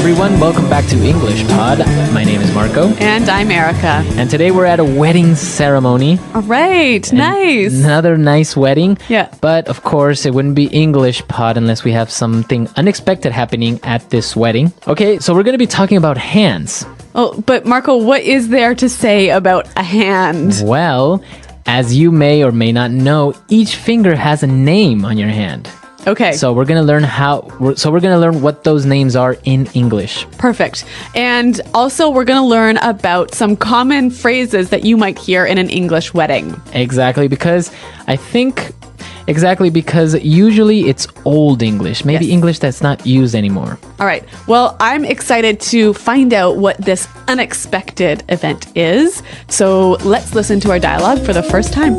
everyone. Welcome back to English Pod. My name is Marco. And I'm Erica. And today we're at a wedding ceremony. All right. Nice. Another nice wedding. Yeah. But of course, it wouldn't be English Pod unless we have something unexpected happening at this wedding. Okay, so we're going to be talking about hands. Oh, but Marco, what is there to say about a hand? Well, as you may or may not know, each finger has a name on your hand. Okay. So we're gonna learn what those names are in English. Perfect. And also we're going to learn about some common phrases that you might hear in an English wedding. Exactly, because usually it's old English, maybe Yes. English that's not used anymore. All right. Well, I'm excited to find out what this unexpected event is. So let's listen to our dialogue for the first time.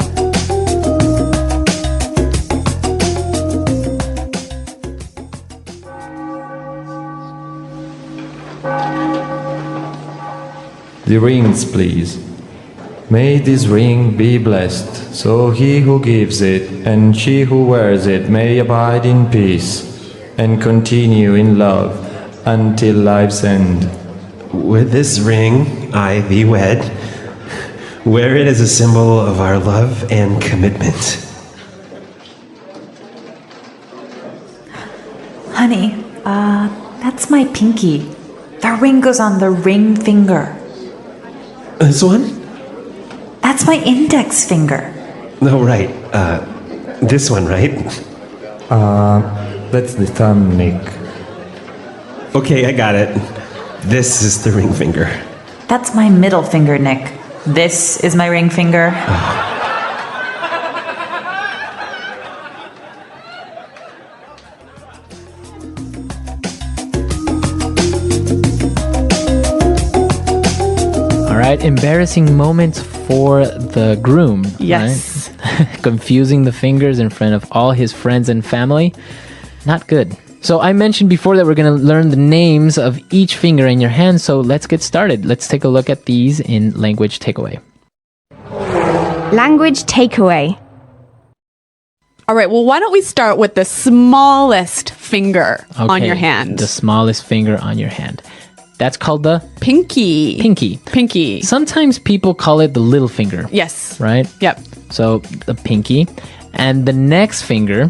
The rings, please. May this ring be blessed, so he who gives it and she who wears it may abide in peace and continue in love until life's end. With this ring, I thee wed. Wear it as a symbol of our love and commitment. Honey, that's my pinky. The ring goes on the ring finger. This one? That's my index finger. No, right. This one, right? That's the thumb, Nick. Okay, I got it. This is the ring finger. That's my middle finger, Nick. This is my ring finger. All right, embarrassing moments for the groom. Yes. Right? Confusing the fingers in front of all his friends and family. Not good. So I mentioned before that we're going to learn the names of each finger in your hand, so let's get started. Let's take a look at these in Language Takeaway. Language takeaway. All right. Well, why don't we start with the smallest finger on Okay, your hand? The smallest finger on your hand. That's called the Pinky. pinky. Sometimes people call it the little finger. Yes. Right? Yep. So the pinky. And the next finger,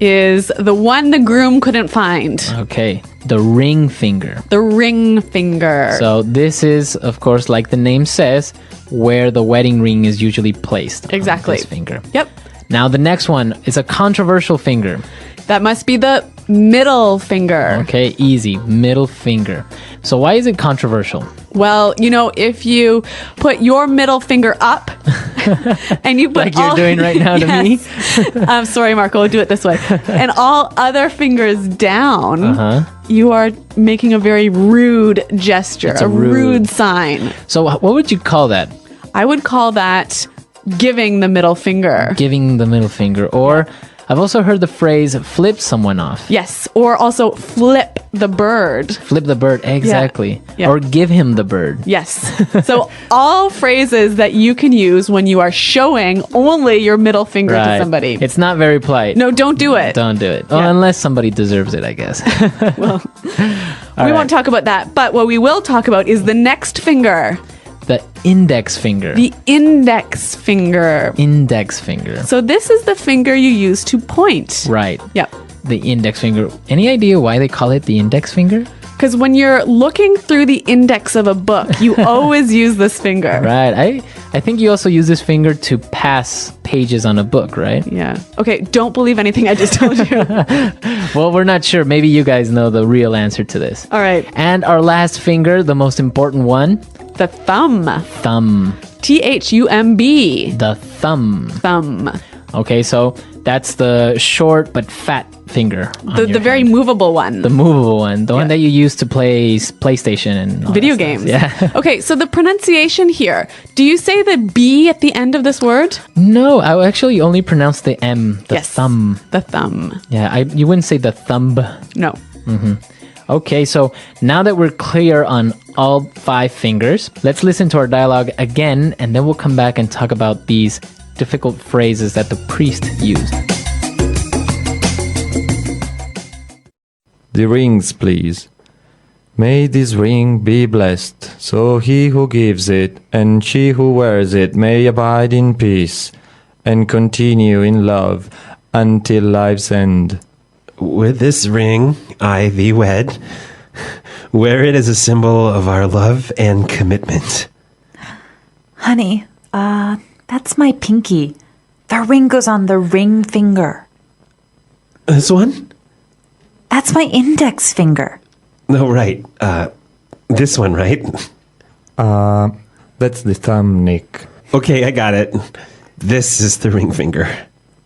Is the one the groom couldn't find. okay, the ring finger. The ring finger. So this is, of course, like the name says, where the wedding ring is usually placed. Exactly. On this finger. Yep. Now the next one is a controversial finger. That must be the middle finger. Okay, easy. Middle finger. So why is it controversial? Well, if you put your middle finger up and you put Like you're doing right now to me? I'm sorry, Marco, I'll do it this way. And all other fingers down, you are making a very rude gesture, It's a a rude- rude sign. So what would you call that? I would call that giving the middle finger. Giving the middle finger. Or I've also heard the phrase flip someone off. Yes, or also flip the bird. Flip the bird, exactly. Yeah. Or give him the bird. Yes. So all phrases that you can use when you are showing only your middle finger to somebody. It's not very polite. No, don't do it. Don't do it. Well, Yeah. unless somebody deserves it, I guess. We won't talk about that. But what we will talk about is the next finger, The index finger. the index finger. Index finger. So this is the finger you use to point. Right. Yep. The index finger. Any idea why they call it the index finger? Because when you're looking through the index of a book, you always use this finger. Right. I think you also use this finger to pass pages on a book, right? Yeah. Okay, don't believe anything I just told you. Well, we're not sure. Maybe you guys know the real answer to this. All right. And our last finger, the most important one, The thumb. thumb. Thumb. The thumb. Thumb. Okay, so that's the short but fat finger. on The your very hand. movable one. The movable one. The one that you use to play PlayStation and all Video that stuff. games. Yeah. Okay, so the pronunciation here. Do you say the B at the end of this word? No, I actually only pronounce the M, the Yes. thumb. The thumb. Yeah, you wouldn't say the thumb. No. Okay, so now that we're clear on all 5 fingers, let's listen to our dialogue again, and then we'll come back and talk about these difficult phrases that the priest used. The rings, please. May this ring be blessed, so he who gives it and she who wears it may abide in peace and continue in love until life's end. With this ring, I thee wed. Wear it as a symbol of our love and commitment. Honey, that's my pinky. The ring goes on the ring finger. This one? That's my index finger. No, right. This one, right? That's the thumb, Nick. Okay, I got it. This is the ring finger.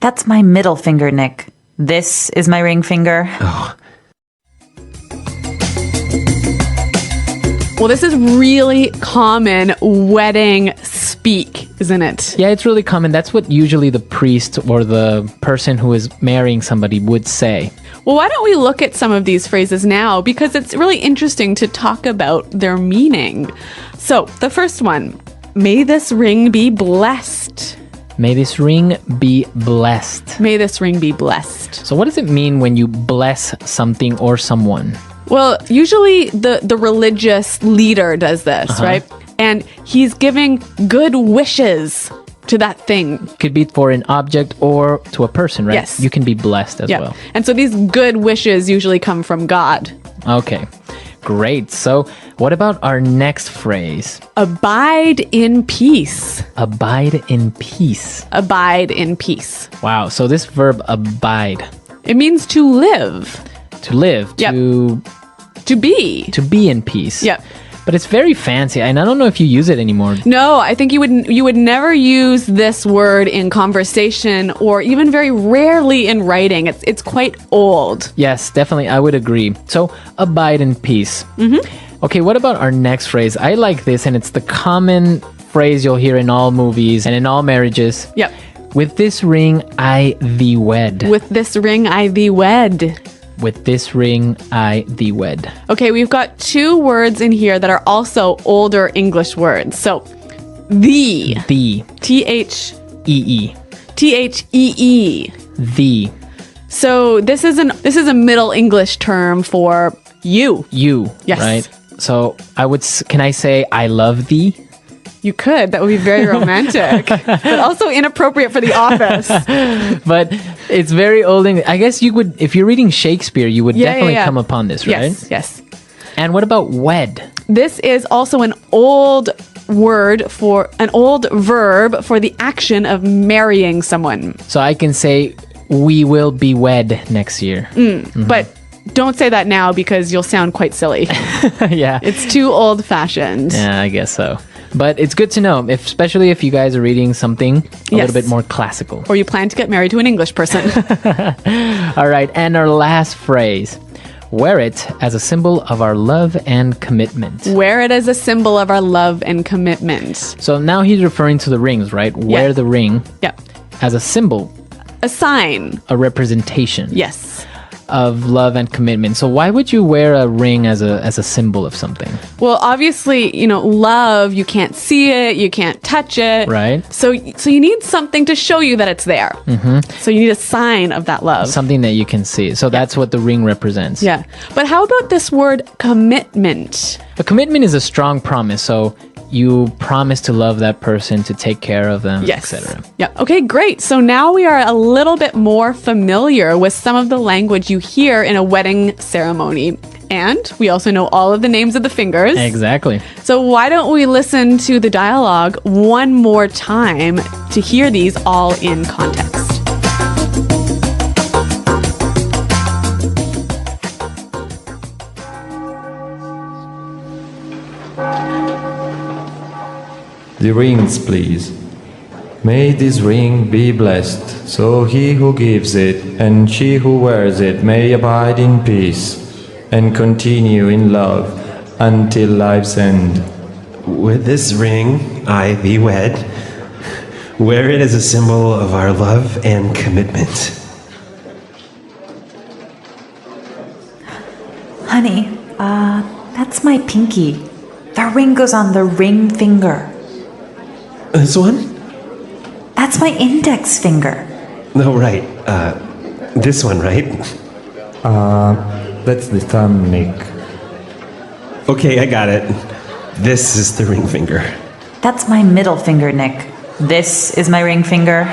That's my middle finger, Nick. This is my ring finger. Oh, Well, this is really common wedding speak, isn't it? Yeah, it's really common. That's what usually the priest or the person who is marrying somebody would say. Well, why don't we look at some of these phrases now? Because it's really interesting to talk about their meaning. So, the first one, may this ring be blessed. May this ring be blessed. May this ring be blessed. So what does it mean when you bless something or someone? Well, usually the religious leader does this, right? And he's giving good wishes to that thing. Could be for an object or to a person, right? Yes. You can be blessed as Yeah. well. And so these good wishes usually come from God. Okay, great. So what about our next phrase? Abide in peace. Abide in peace. Abide in peace. Wow, so this verb abide, It means to live, to live, Yep. to to be. be in peace. Yep. But it's very fancy, and I don't know if you use it anymore. No, I think you would never use this word in conversation or even very rarely in writing. It's quite old. Yes, definitely, I would agree. So, abide in peace. Okay, what about our next phrase? I like this, and it's the common phrase you'll hear in all movies and in all marriages. Yep. With this ring, I thee wed. With this ring I thee wed. With this ring, I thee wed. Okay, we've got two words in here that are also older English words. So, thee, Thee, T-H-E-E. E-E. Thee, So this is a Middle English term for you. you, Yes. right? So, can I say, I love thee? You could. That would be very romantic, but also inappropriate for the office. But it's very old English. I guess you would, if you're reading Shakespeare, you would definitely yeah. come upon this, right? Yes, yes. And what about wed? This is also an old verb for the action of marrying someone. So I can say, we will be wed next year. But don't say that now because you'll sound quite silly. Yeah. It's too old fashioned. Yeah, I guess so. But it's good to know, especially if you guys are reading something a Yes. little bit more classical. Or you plan to get married to an English person. All right, and our last phrase. Wear it as a symbol of our love and commitment. Wear it as a symbol of our love and commitment. So now he's referring to the rings, right? Wear the ring Yep. as a symbol, A sign. a representation Yes. of love and commitment. So why would you wear a ring as a symbol of something? Well, obviously, love, you can't see it, you can't touch it. Right. So you need something to show you that it's there. Mm-hmm. So you need a sign of that love. Something that you can see. So that's what the ring represents. Yeah. But how about this word commitment? A commitment is a strong promise. So you promise to love that person, to take care of them, Yes. etc. Yeah. Okay, great. So now we are a little bit more familiar with some of the language you hear in a wedding ceremony. And we also know all of the names of the fingers. Exactly. So why don't we listen to the dialogue one more time to hear these all in context? The rings, please. May this ring be blessed, so he who gives it and she who wears it may abide in peace and continue in love until life's end. with this ring I thee wed. Wear it as a symbol of our love and commitment. Honey, that's my pinky. The ring goes on the ring finger. This one? That's my index finger. No, right. This one, right? That's the thumb, Nick. Okay, I got it. This is the ring finger. That's my middle finger, Nick. This is my ring finger.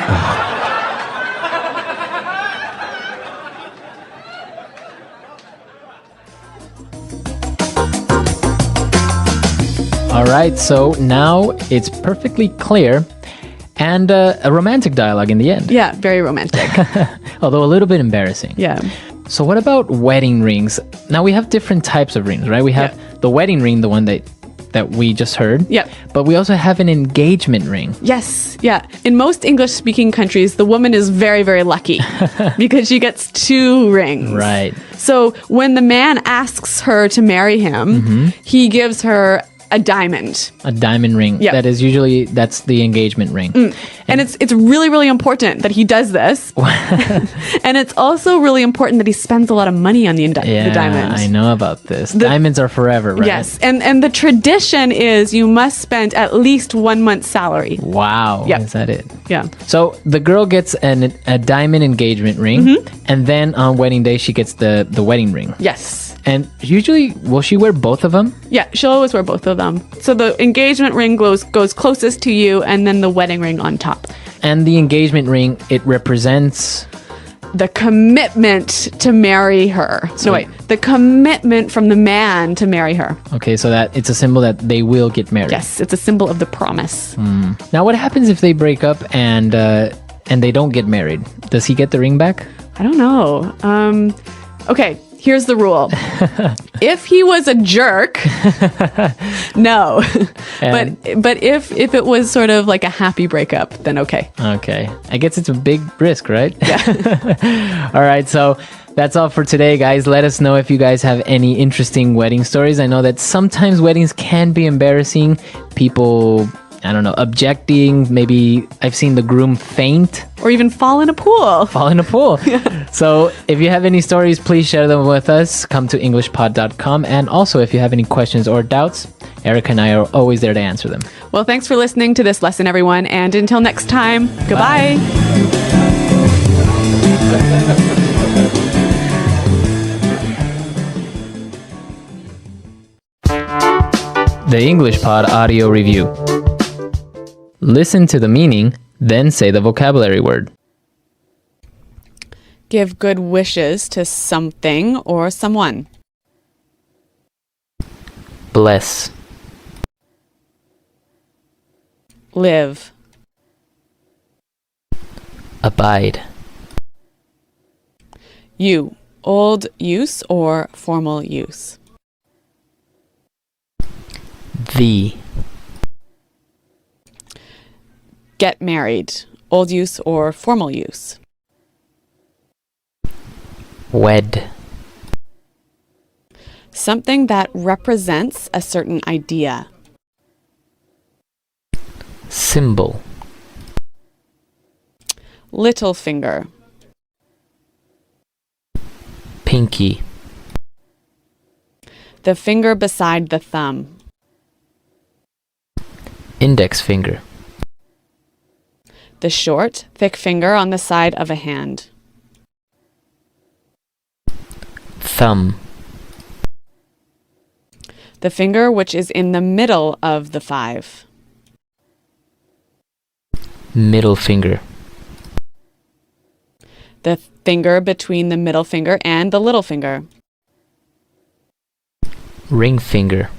All right, so now it's perfectly clear and a romantic dialogue in the end, Yeah, very romantic. although a little bit embarrassing. Yeah. So what about wedding rings? Now we have different types of rings, right? We have the wedding ring, the one that we just heard. Yep. But we also have an engagement ring. Yes, yeah. In most English-speaking countries, the woman is very, very lucky because she gets 2 rings. Right. So when the man asks her to marry him, he gives her a diamond. A diamond ring. Yep. That's the engagement ring. And it's really, really important that he does this. And it's also really important that he spends a lot of money on the diamond. I know about this. Diamonds are forever, right? Yes. And the tradition is you must spend at least 1 month's salary. Wow. Yep. Is that it? Yeah. So the girl gets a diamond engagement ring, and then on wedding day she gets the wedding ring. Yes. And usually, will she wear both of them? Yeah, she'll always wear both of them. So the engagement ring goes closest to you, and then the wedding ring on top. And the engagement ring, it represents... The commitment to marry her. The commitment from the man to marry her. Okay, so that it's a symbol that they will get married. Yes, it's a symbol of the promise. Now, what happens if they break up and they don't get married? Does he get the ring back? I don't know. Okay, here's the rule. If he was a jerk, no. But if it was sort of like a happy breakup, then okay. Okay. I guess it's a big risk, right? Yeah. All right, so that's all for today, guys. Let us know if you guys have any interesting wedding stories. I know that sometimes weddings can be embarrassing. People, I don't know, objecting. Maybe I've seen the groom faint. Or even fall in a pool. Fall in a pool. So if you have any stories, please share them with us. Come to englishpod.com. And also, if you have any questions or doubts, Erica and I are always there to answer them. Well, thanks for listening to this lesson, everyone. And until next time, goodbye. The English Pod Audio Review. Listen to the meaning, then say the vocabulary word. Give good wishes to something or someone. Bless. Live. Abide. You. Old use or formal use. The. Get married. Old use or formal use. Wed. Something that represents a certain idea. Symbol. Little finger. Pinky. The finger beside the thumb. Index finger. The short, thick finger on the side of a hand. Thumb. The finger which is in the middle of the 5. Middle finger. The finger between the middle finger and the little finger. Ring finger.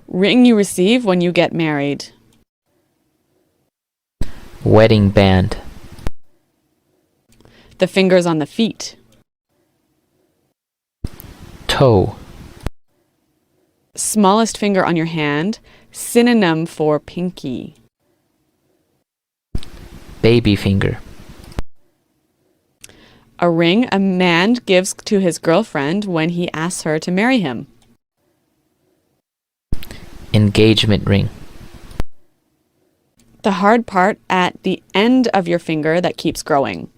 Ring you receive when you get married. Wedding band. The fingers on the feet. Toe. Smallest finger on your hand, synonym for pinky. Baby finger. A ring a man gives to his girlfriend when he asks her to marry him. Engagement ring. The hard part at the end of your finger that keeps growing.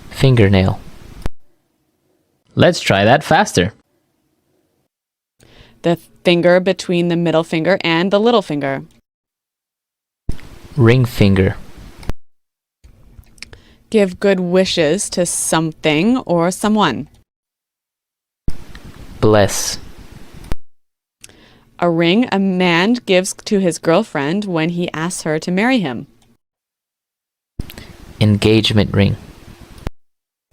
Fingernail. Let's try that faster. The finger between the middle finger and the little finger. Ring finger. Give good wishes to something or someone. Bless. A ring a man gives to his girlfriend when he asks her to marry him. Engagement ring.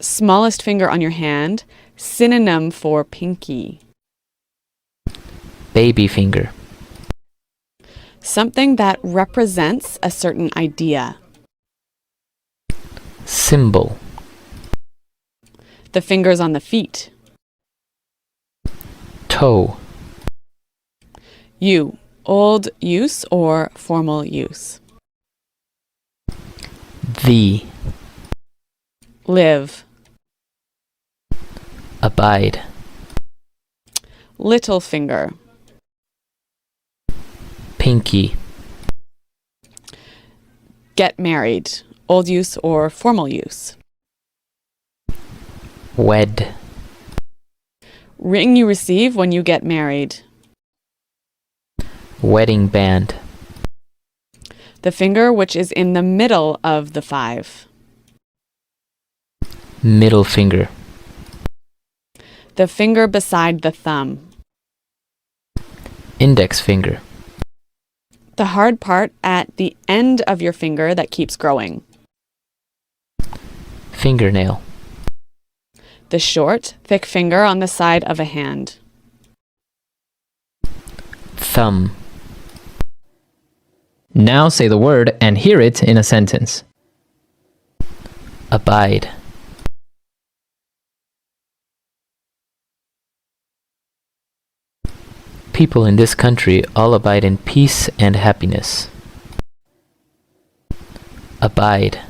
Smallest finger on your hand, synonym for pinky. Baby finger. Something that represents a certain idea. Symbol. The fingers on the feet. Toe. Old use or formal use. The. Live. Abide. Little finger. Pinky. Get married. Old use or formal use. Wed. Ring you receive when you get married. Wedding band. The finger which is in the middle of the 5. Middle finger. The finger beside the thumb. Index finger. The hard part at the end of your finger that keeps growing. Fingernail. The short, thick finger on the side of a hand. Thumb. Now say the word and hear it in a sentence. Abide. People in this country all abide in peace and happiness. Abide.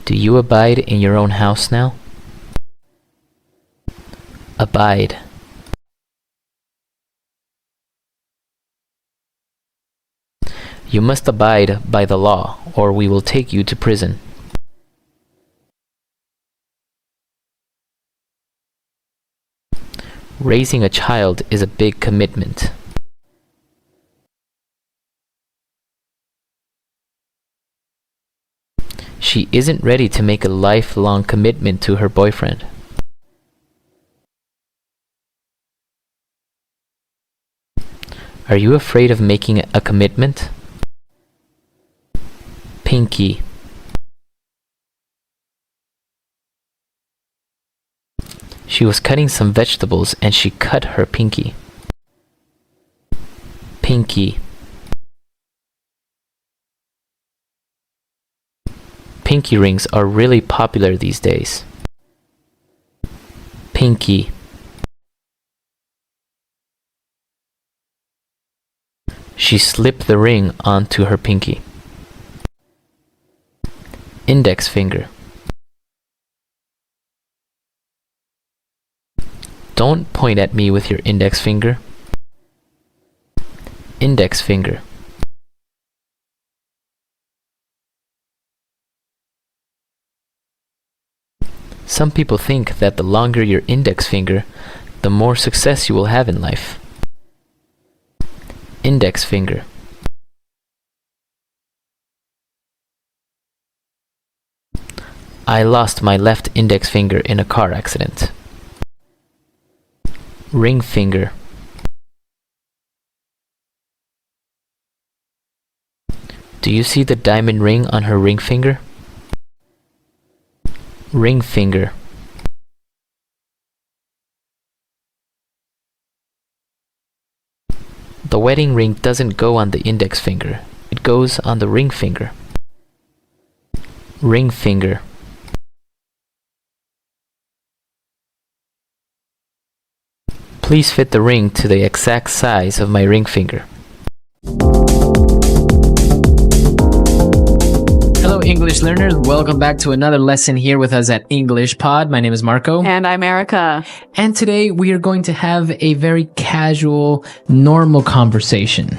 Do you abide in your own house now? Abide. You must abide by the law, or we will take you to prison. Raising a child is a big commitment. She isn't ready to make a lifelong commitment to her boyfriend. Are you afraid of making a commitment? Pinky. She was cutting some vegetables and she cut her pinky. Pinky. Pinky rings are really popular these days. Pinky. She slipped the ring onto her pinky. Index finger. Don't point at me with your index finger. Index finger. Some people think that the longer your index finger, the more success you will have in life. Index finger. I lost my left index finger in a car accident. Ring finger. Do you see the diamond ring on her ring finger? Ring finger. The wedding ring doesn't go on the index finger. It goes on the ring finger. Ring finger. Please fit the ring to the exact size of my ring finger. Hello, English learners. Welcome back to another lesson here with us at English Pod. My name is Marco. And I'm Erica. And today we are going to have a very casual, normal conversation.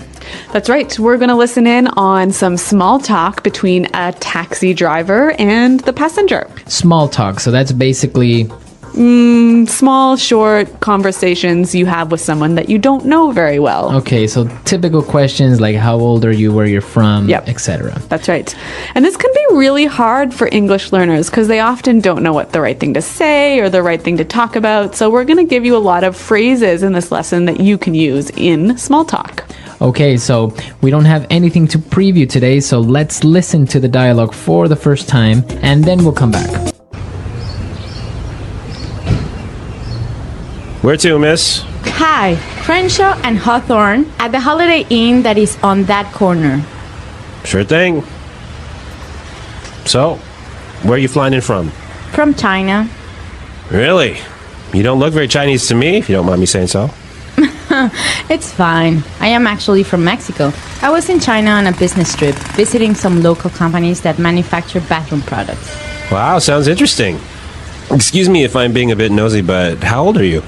That's right. We're going to listen in on some small talk between a taxi driver and the passenger. Small talk. So that's basically Small, short conversations you have with someone that you don't know very well. Okay, so typical questions like how old are you, where you're from, Yep. etc. That's right. And this can be really hard for English learners because they often don't know what the right thing to say or the right thing to talk about. So we're going to give you a lot of phrases in this lesson that you can use in small talk. Okay, so we don't have anything to preview today, so let's listen to the dialogue for the first time and then we'll come back. Where to, miss? Hi, Crenshaw and Hawthorne at the Holiday Inn that is on that corner. Sure thing. So, where are you flying in from? From China. Really? You don't look very Chinese to me, if you don't mind me saying so. It's fine. I am actually from Mexico. I was in China on a business trip, visiting some local companies that manufacture bathroom products. Wow, sounds interesting. Excuse me if I'm being a bit nosy, but how old are you?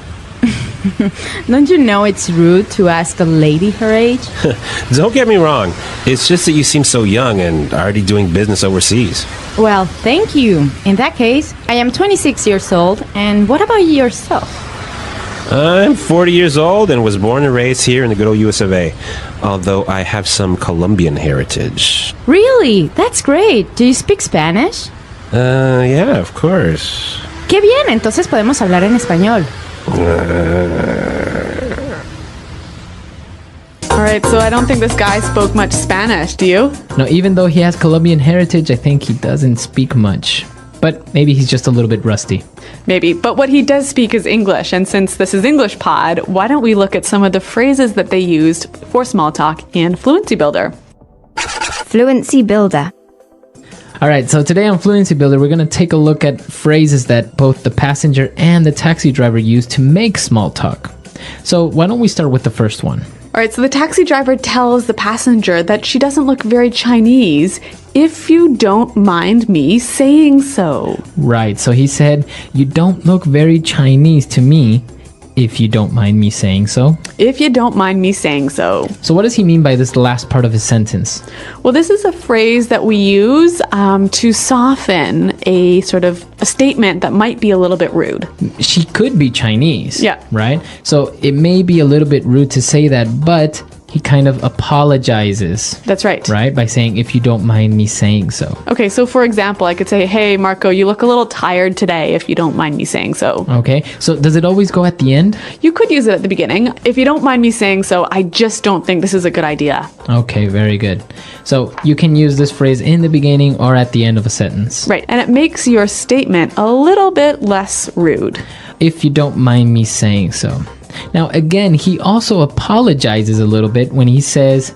Don't you know it's rude to ask a lady her age? Don't get me wrong. It's just that you seem so young and already doing business overseas. Well, thank you. In that case, I am 26 years old, and what about yourself? I'm 40 years old and was born and raised here in the good old US of A. Although I have some Colombian heritage. Really? That's great. Do you speak Spanish? Yeah, of course. Qué bien, entonces podemos hablar en español. All right, so I don't think this guy spoke much Spanish, do you? No, even though he has Colombian heritage, I think he doesn't speak much. But maybe he's just a little bit rusty. Maybe, but what he does speak is English, and since this is English Pod, why don't we look at some of the phrases that they used for small talk in Fluency Builder? Fluency Builder. All right, so today on Fluency Builder, we're going to take a look at phrases that both the passenger and the taxi driver use to make small talk. So why don't we start with the first one? All right, so the taxi driver tells the passenger that she doesn't look very Chinese, if you don't mind me saying so. Right, so he said, you don't look very Chinese to me, if you don't mind me saying so. If you don't mind me saying so. So what does he mean by this last part of his sentence? Well, this is a phrase that we use to soften a sort of a statement that might be a little bit rude. She could be Chinese. Yeah. Right? So it may be a little bit rude to say that, but he kind of apologizes. That's right. Right? By saying, if you don't mind me saying so. Okay, so for example, I could say, hey, Marco, you look a little tired today, if you don't mind me saying so. Okay. So does it always go at the end? You could use it at the beginning. If you don't mind me saying so, I just don't think this is a good idea. Okay, very good. So you can use this phrase in the beginning or at the end of a sentence. Right, and it makes your statement a little bit less rude. If you don't mind me saying so. Now, again, he also apologizes a little bit when he says,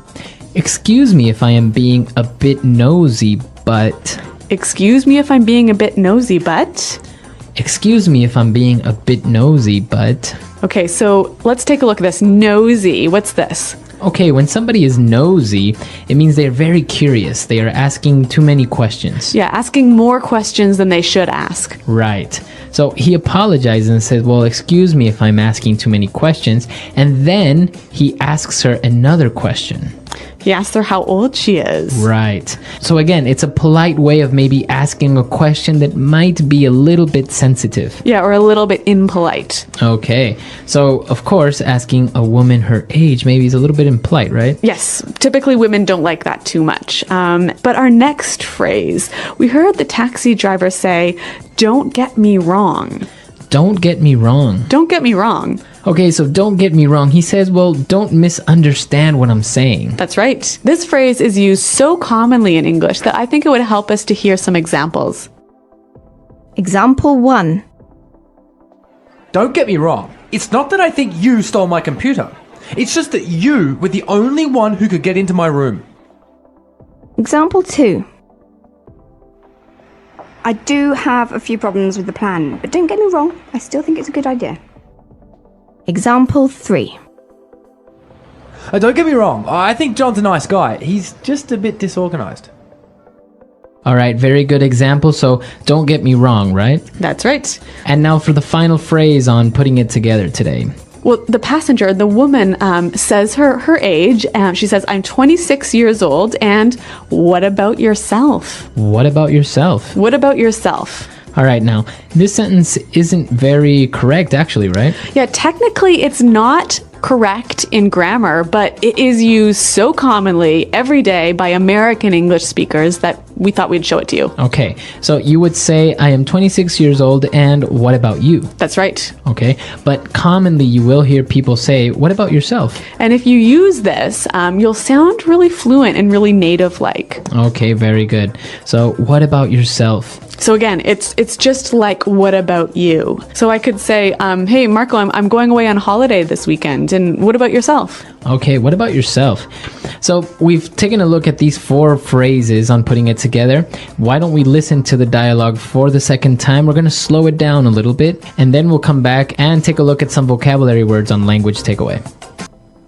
excuse me if I am being a bit nosy, but... Excuse me if I'm being a bit nosy, but... Excuse me if I'm being a bit nosy, but... Okay, so let's take a look at this. Nosy, what's this? Okay, when somebody is nosy, it means they're very curious. They are asking too many questions. Yeah, asking more questions than they should ask. Right. So he apologizes and says, well, excuse me if I'm asking too many questions. And then he asks her another question. He asks her how old she is. Right. So again, it's a polite way of maybe asking a question that might be a little bit sensitive. Yeah, or a little bit impolite. Okay. So, of course, asking a woman her age maybe is a little bit impolite, right? Yes, typically women don't like that too much. But our next phrase, we heard the taxi driver say, don't get me wrong. Don't get me wrong. Don't get me wrong. Okay, so don't get me wrong. He says, well, don't misunderstand what I'm saying. That's right. This phrase is used so commonly in English that I think it would help us to hear some examples. Example 1. Don't get me wrong. It's not that I think you stole my computer. It's just that you were the only one who could get into my room. Example 2. I do have a few problems with the plan, but don't get me wrong, I still think it's a good idea. Example 3. Don't get me wrong. I think John's a nice guy. He's just a bit disorganized. All right, very good example. So don't get me wrong, right? That's right. And now for the final phrase on putting it together today. Well, the passenger, the woman, says her age. She says, I'm 26 years old, and what about yourself? What about yourself? What about yourself? All right, now, this sentence isn't very correct, actually, right? Yeah, technically it's not correct in grammar, but it is used so commonly every day by American English speakers that we thought we'd show it to you. Okay, so you would say, I am 26 years old, and what about you? That's right. Okay, but commonly you will hear people say, what about yourself? And if you use this, you'll sound really fluent and really native-like. Okay, very good. So, what about yourself? So again, it's just like, what about you? So I could say, hey, Marco, I'm going away on holiday this weekend. And what about yourself? Okay, what about yourself? So we've taken a look at these 4 phrases on putting it together. Why don't we listen to the dialogue for the second time? We're going to slow it down a little bit, and then we'll come back and take a look at some vocabulary words on language takeaway.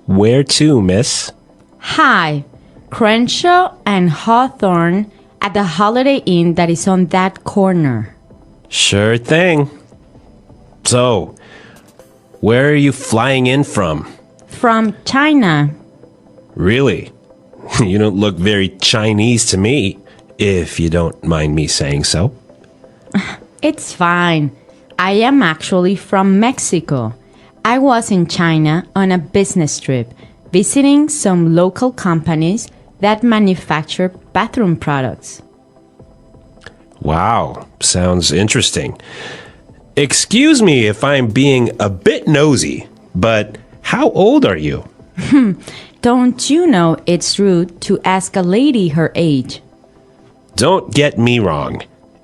Where to, miss? Hi, Crenshaw and Hawthorne at the Holiday Inn that is on that corner. Sure thing. So, where are you flying in from? From China. Really? You don't look very Chinese to me, if you don't mind me saying so. It's fine. I am actually from Mexico. I was in China on a business trip, visiting some local companies that manufacture bathroom products. Wow, sounds interesting. Excuse me if I'm being a bit nosy, but how old are you? Don't you know it's rude to ask a lady her age? Don't get me wrong.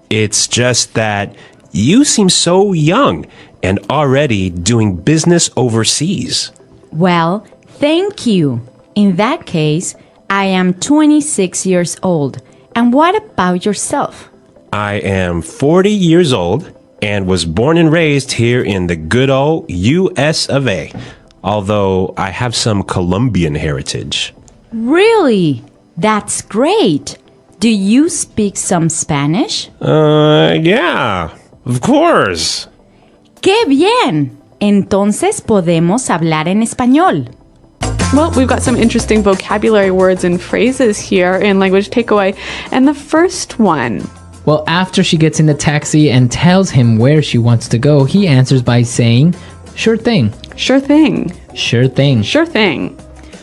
It's just that you seem so young and already doing business overseas. Well, thank you. In that case, I am 26 years old. And what about yourself? I am 40 years old and was born and raised here in the good old US of A, although I have some Colombian heritage. Really? That's great. Do you speak some Spanish? Yeah, of course. ¡Qué bien! Entonces podemos hablar en español. Well, we've got some interesting vocabulary words and phrases here in Language Takeaway. And the first one. Well, after she gets in the taxi and tells him where she wants to go, he answers by saying, sure thing. Sure thing. Sure thing. Sure thing.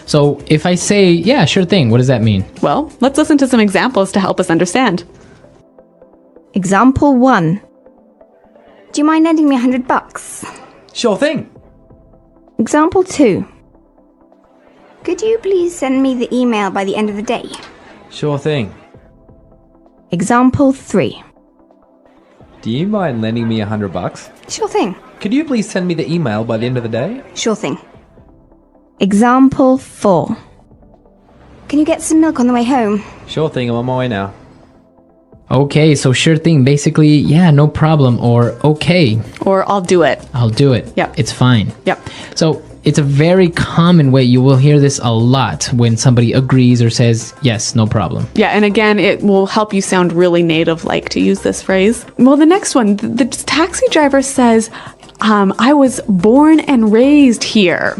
So if I say, yeah, sure thing, what does that mean? Well, let's listen to some examples to help us understand. Example 1. Do you mind lending me $100? Sure thing. Example 2. Could you please send me the email by the end of the day? Sure thing. Example 3. Do you mind lending me $100? Sure thing. Could you please send me the email by the end of the day? Sure thing. Example 4. Can you get some milk on the way home? Sure thing, I'm on my way now. Okay, so sure thing, basically, yeah, no problem, or okay, Or I'll do it. I'll do it. Yep. It's fine. Yep. So it's a very common way. You will hear this a lot when somebody agrees or says, yes, no problem. Yeah, and again, it will help you sound really native-like to use this phrase. Well, the next one, the taxi driver says, I was born and raised here.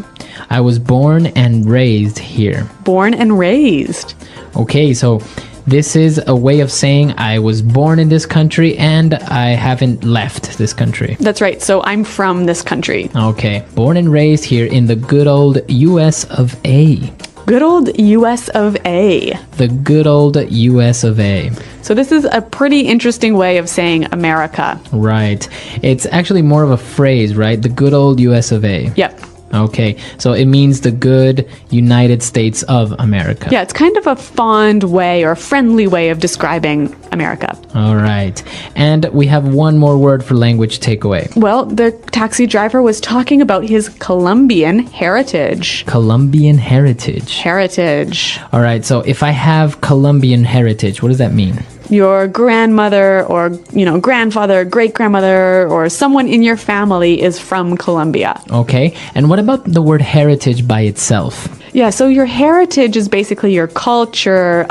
I was born and raised here. Born and raised. Okay, so this is a way of saying I was born in this country and I haven't left this country. That's right. So I'm from this country. Okay, born and raised here in the good old US of A. Good old US of A. The good old US of A. So this is a pretty interesting way of saying America. Right. It's actually more of a phrase, right? The good old US of A. Yep. Okay, so it means the good United States of America. Yeah, it's kind of a fond way or friendly way of describing America. All right. And we have one more word for language takeaway. Well, the taxi driver was talking about his Colombian heritage. Colombian heritage. Heritage. All right, so if I have Colombian heritage, what does that mean? Your grandmother or, grandfather, great-grandmother, or someone in your family is from Colombia. Okay, and what about the word heritage by itself? Yeah, so your heritage is basically your culture,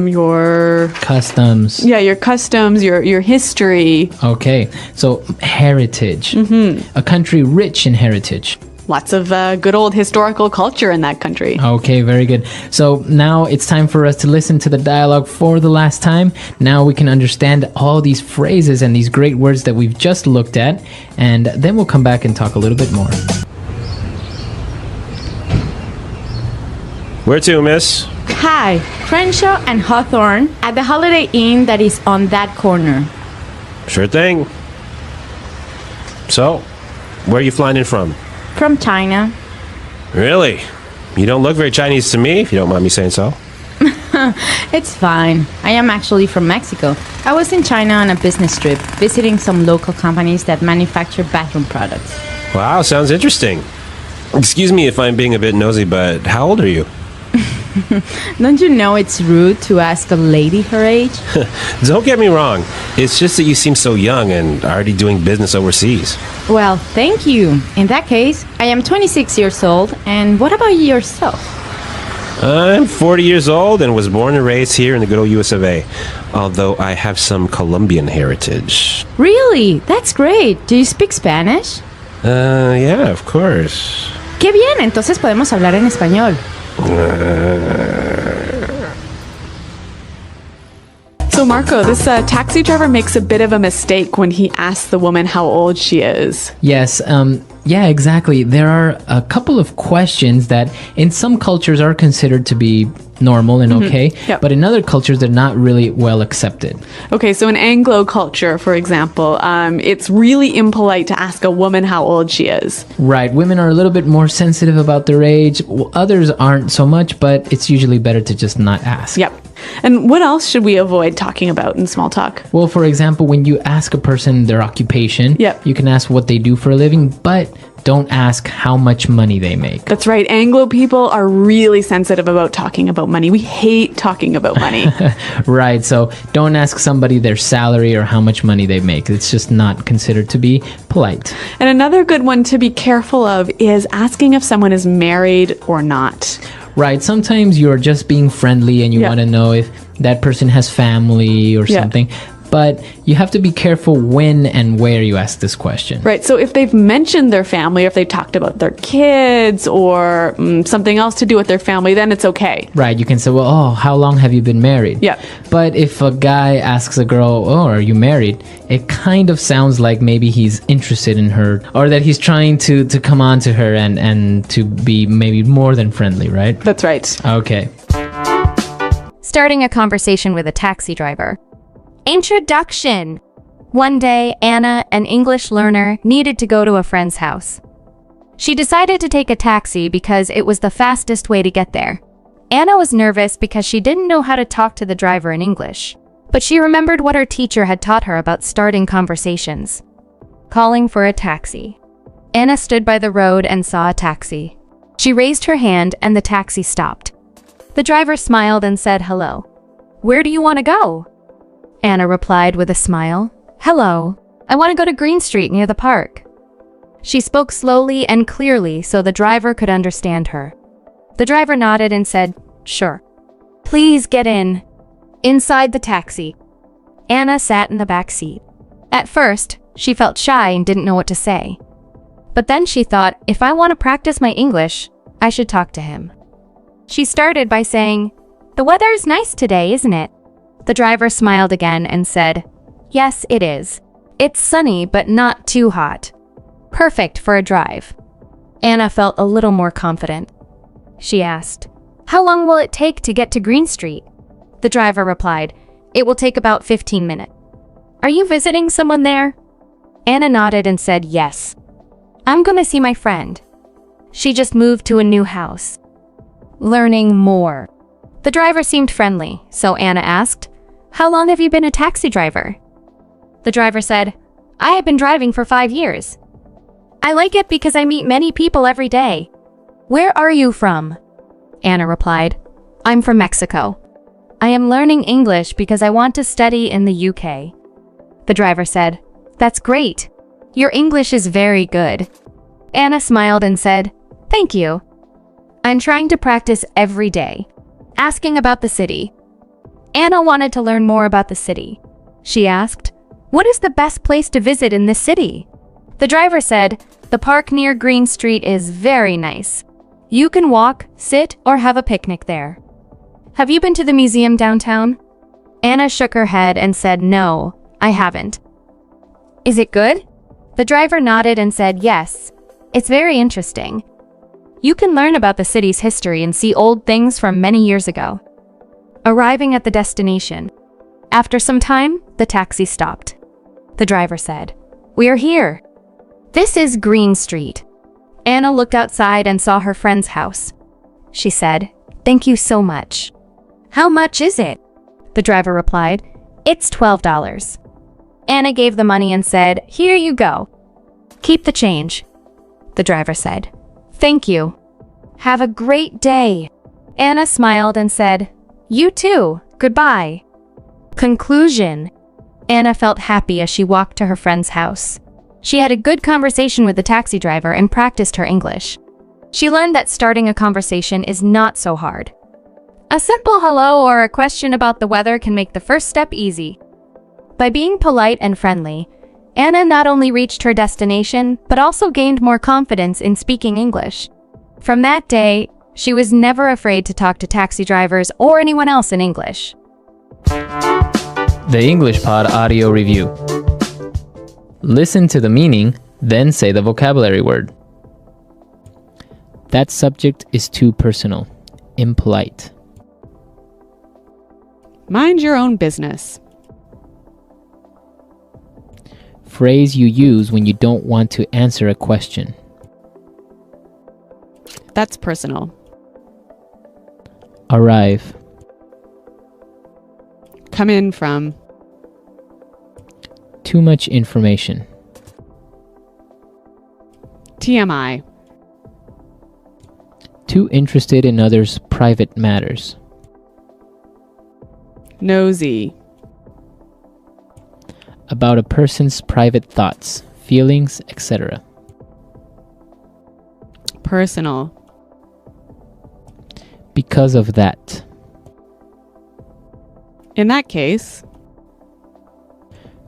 your Customs. your customs, your history. Okay, so heritage. A country rich in heritage. lots of good old historical culture in that country. Okay, very good. So now it's time for us to listen to the dialogue for the last time. Now we can understand all these phrases and these great words that we've just looked at, and then we'll come back and talk a little bit more. Where to, miss? Hi, Crenshaw and Hawthorne at the Holiday Inn that is on that corner. Sure thing. So, where are you flying in from? From China. Really? You don't look very Chinese to me, if you don't mind me saying so. It's fine. I am actually from Mexico. I was in China on a business trip, visiting some local companies that manufacture bathroom products. Wow, sounds interesting. Excuse me if I'm being a bit nosy, but how old are you? Don't you know it's rude to ask a lady her age? Don't get me wrong. It's just that you seem so young and already doing business overseas. Well, thank you. In that case, I am 26 years old, and what about yourself? I'm 40 years old and was born and raised here in the good old US of A, although I have some Colombian heritage. Really? That's great. Do you speak Spanish? Yeah, of course. Qué bien, entonces podemos hablar en español. So Marco, this taxi driver makes a bit of a mistake when he asks the woman how old she is. Yes, yeah, exactly. There are a couple of questions that in some cultures are considered to be normal and okay, Yep. but in other cultures they're not really well accepted. Okay, so in Anglo culture, for example, it's really impolite to ask a woman how old she is. Right, women are a little bit more sensitive about their age. Others aren't so much, but it's usually better to just not ask. Yep. And what else should we avoid talking about in small talk? Well, for example, when you ask a person their occupation, Yep. you can ask what they do for a living, but don't ask how much money they make. That's right. Anglo people are really sensitive about talking about money. We hate talking about money. Right, so don't ask somebody their salary or how much money they make. It's just not considered to be polite. And another good one to be careful of is asking if someone is married or not. Right, sometimes you're just being friendly and you Yeah. want to know if that person has family or Yeah. something. But you have to be careful when and where you ask this question. Right. So if they've mentioned their family, or if they talked about their kids or something else to do with their family, then it's okay. Right, you can say, well, oh, how long have you been married? Yeah. But if a guy asks a girl, oh, are you married? It kind of sounds like maybe he's interested in her or that he's trying to come on to her and to be maybe more than friendly, right? That's right. Okay. Starting a conversation with a taxi driver. Introduction. One day, Anna, an English learner, needed to go to a friend's house. She decided to take a taxi because it was the fastest way to get there. Anna was nervous because she didn't know how to talk to the driver in English, but she remembered what her teacher had taught her about starting conversations. Calling for a taxi. Anna stood by the road and saw a taxi. She raised her hand and the taxi stopped. The driver smiled and said hello. "Where do you want to go?" Anna replied with a smile. "Hello. I want to go to Green Street near the park." She spoke slowly and clearly so the driver could understand her. The driver nodded and said, "Sure." "Please get in." Inside the taxi, Anna sat in the back seat. At first, she felt shy and didn't know what to say. But then she thought, if I want to practice my English, I should talk to him. She started by saying, "The weather is nice today, isn't it?" The driver smiled again and said, "Yes, it is. It's sunny, but not too hot. Perfect for a drive." Anna felt a little more confident. She asked, "How long will it take to get to Green Street?" The driver replied, "It will take about 15 minutes. Are you visiting someone there?" Anna nodded and said, "Yes. I'm going to see my friend. She just moved to a new house." Learning more. The driver seemed friendly, so Anna asked, "How long have you been a taxi driver?" The driver said, "I have been driving for 5 years. I like it because I meet many people every day." "Where are you from?" Anna replied, "I'm from Mexico. I am learning English because I want to study in the UK." The driver said, "That's great. Your English is very good." Anna smiled and said, "Thank you. I'm trying to practice every day." Asking about the city. Anna wanted to learn more about the city. She asked, "What is the best place to visit in this city?" The driver said, The park near Green Street is very nice. You can walk, sit, or have a picnic there. Have you been to the museum downtown? Anna shook her head and said, "No, I haven't." "Is it good?" The driver nodded and said, "Yes. It's very interesting. You can learn about the city's history and see old things from many years ago." Arriving at the destination. After some time, the taxi stopped. The driver said, "We are here. This is Green Street." Anna looked outside and saw her friend's house. She said, "Thank you so much." "How much is it?" The driver replied, "It's $12. Anna gave the money and said, "Here you go. Keep the change." The driver said, "Thank you. Have a great day." Anna smiled and said, "You too. Goodbye." Conclusion. Anna felt happy as she walked to her friend's house. She had a good conversation with the taxi driver and practiced her English. She learned that starting a conversation is not so hard. A simple hello or a question about the weather can make the first step easy. By being polite and friendly, Anna not only reached her destination, but also gained more confidence in speaking English. From that day, she was never afraid to talk to taxi drivers or anyone else in English. The English Pod Audio Review. Listen to the meaning, then say the vocabulary word. That subject is too personal. Impolite. Mind your own business. Phrase you use when you don't want to answer a question. That's personal. Arrive. Come in from. Too much information. TMI. Too interested in others' private matters. Nosy. About a person's private thoughts, feelings, etc. Personal. Because of that. In that case.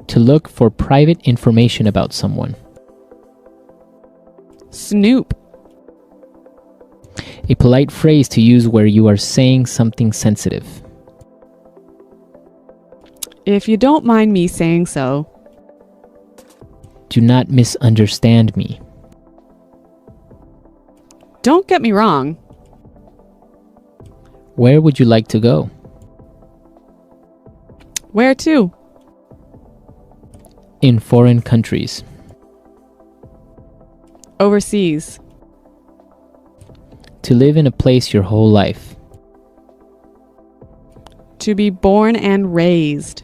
To look for private information about someone. Snoop. A polite phrase to use where you are saying something sensitive. If you don't mind me saying so. Do not misunderstand me. Don't get me wrong. Where would you like to go? Where to? In foreign countries. Overseas. To live in a place your whole life. To be born and raised.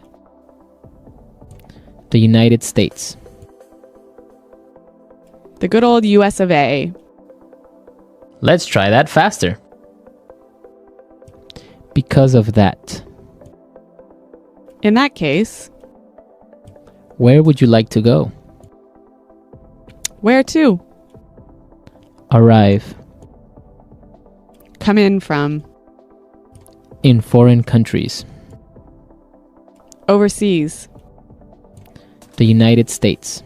The United States. The good old US of A. Let's try that faster. Because of that. In that case. Where would you like to go? Where to? Arrive. Come in from. In foreign countries. Overseas. The United States.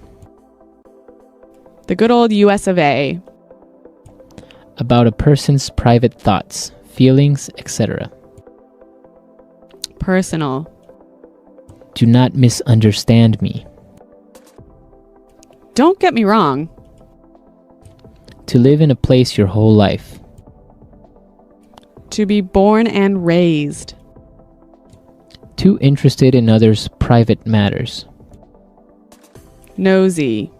The good old US of A. About a person's private thoughts, feelings, etc. Personal. Do not misunderstand me. Don't get me wrong. To live in a place your whole life. To be born and raised. Too interested in others' private matters. Nosy.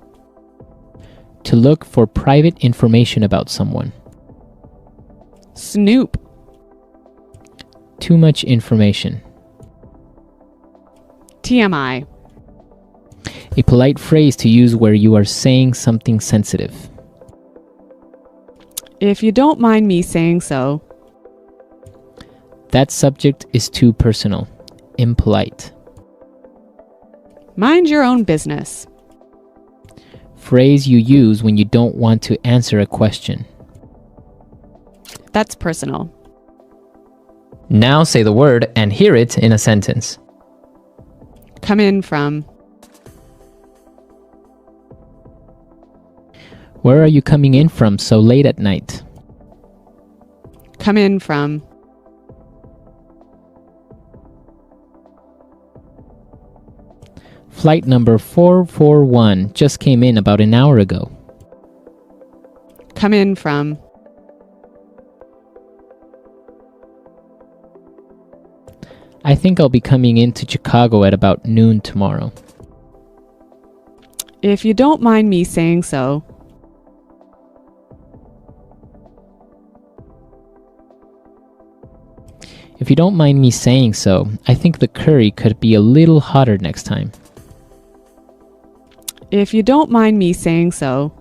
To look for private information about someone. Snoop. Too much information. TMI. A polite phrase to use where you are saying something sensitive. If you don't mind me saying so. That subject is too personal. Impolite. Mind your own business. Phrase you use when you don't want to answer a question. That's personal. Now say the word and hear it in a sentence. Come in from. Where are you coming in from so late at night? Come in from. Flight number 441 just came in about an hour ago. Come in from. I think I'll be coming into Chicago at about noon tomorrow. If you don't mind me saying so. If you don't mind me saying so, I think the curry could be a little hotter next time. If you don't mind me saying so.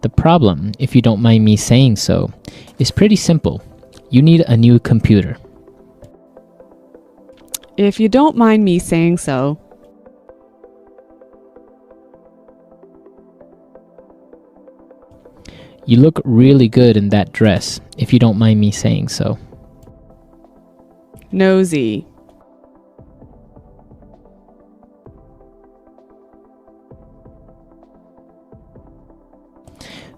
The problem, if you don't mind me saying so, is pretty simple. You need a new computer. If you don't mind me saying so. You look really good in that dress, if you don't mind me saying so. Nosy.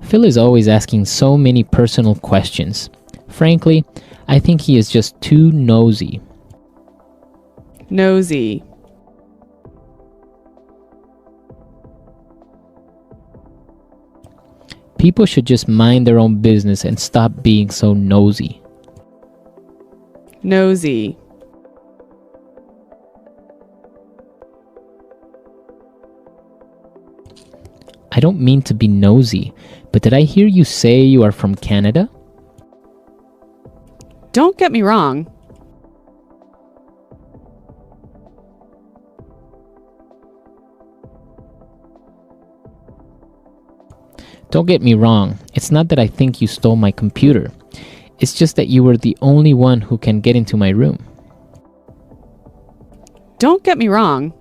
Phil is always asking so many personal questions. Frankly, I think he is just too nosy. Nosy. People should just mind their own business and stop being so nosy. Nosy. I don't mean to be nosy, but did I hear you say you are from Canada? Don't get me wrong. Don't get me wrong, it's not that I think you stole my computer. It's just that you were the only one who can get into my room. Don't get me wrong.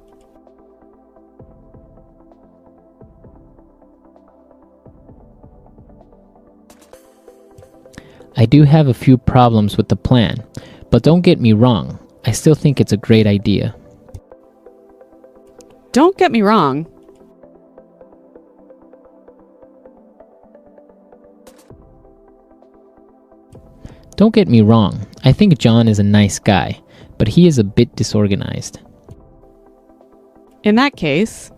I do have a few problems with the plan, but don't get me wrong, I still think it's a great idea. Don't get me wrong. Don't get me wrong, I think John is a nice guy, but he is a bit disorganized. In that case.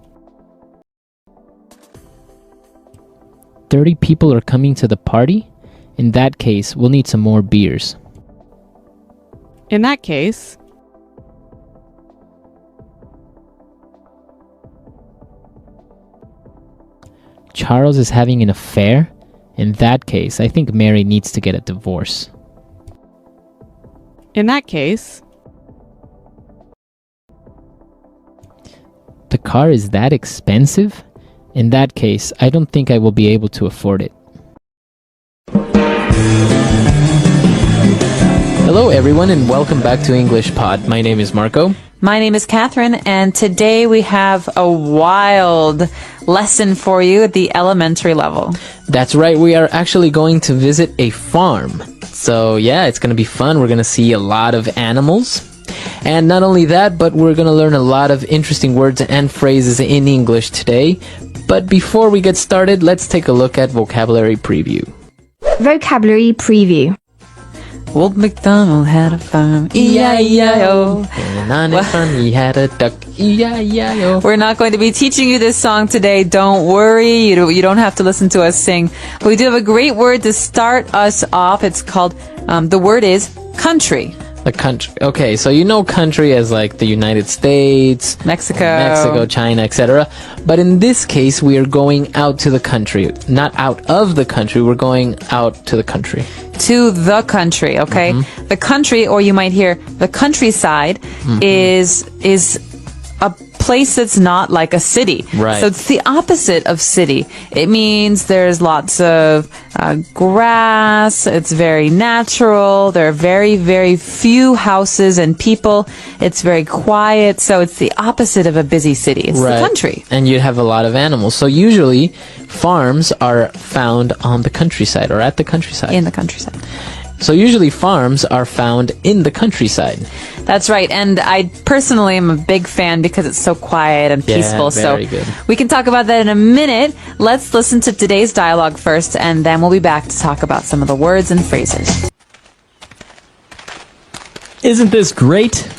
30 people are coming to the party? In that case, we'll need some more beers. In that case. Charles is having an affair? In that case, I think Mary needs to get a divorce. In that case. The car is that expensive? In that case, I don't think I will be able to afford it. Hello everyone and welcome back to English Pod. My name is Marco. My name is Catherine, and today we have a wild lesson for you at the elementary level. That's right, we are actually going to visit a farm. So yeah, it's going to be fun. We're going to see a lot of animals. And not only that, but we're going to learn a lot of interesting words and phrases in English today. But before we get started, let's take a look at vocabulary preview. Vocabulary preview. Old MacDonald had a farm, E-I-E-I-O. And on his farm he had a duck, E-I-E-I-O. We're not going to be teaching you this song today. Don't worry. You don't have to listen to us sing. But we do have a great word to start us off. It's called, the word is country. The country. Okay, so you know country as like the United States, Mexico, China, etc. But in this case, we are going out to the country. Not out of the country, we're going out to the country. To the country, okay? Mm-hmm. The country, or you might hear the countryside, is a place that's not like a city. Right. So it's the opposite of city. It means there's lots of grass. It's very natural. There are very, very few houses and people. It's very quiet. So it's the opposite of a busy city. It's Right. the country. And you have a lot of animals. So usually farms are found on the countryside or at the countryside. In the countryside. So usually farms are found in the countryside. That's right. And I personally am a big fan because it's so quiet and peaceful. Very good. We can talk about that in a minute. Let's listen to today's dialogue first, and then we'll be back to talk about some of the words and phrases. Isn't this great?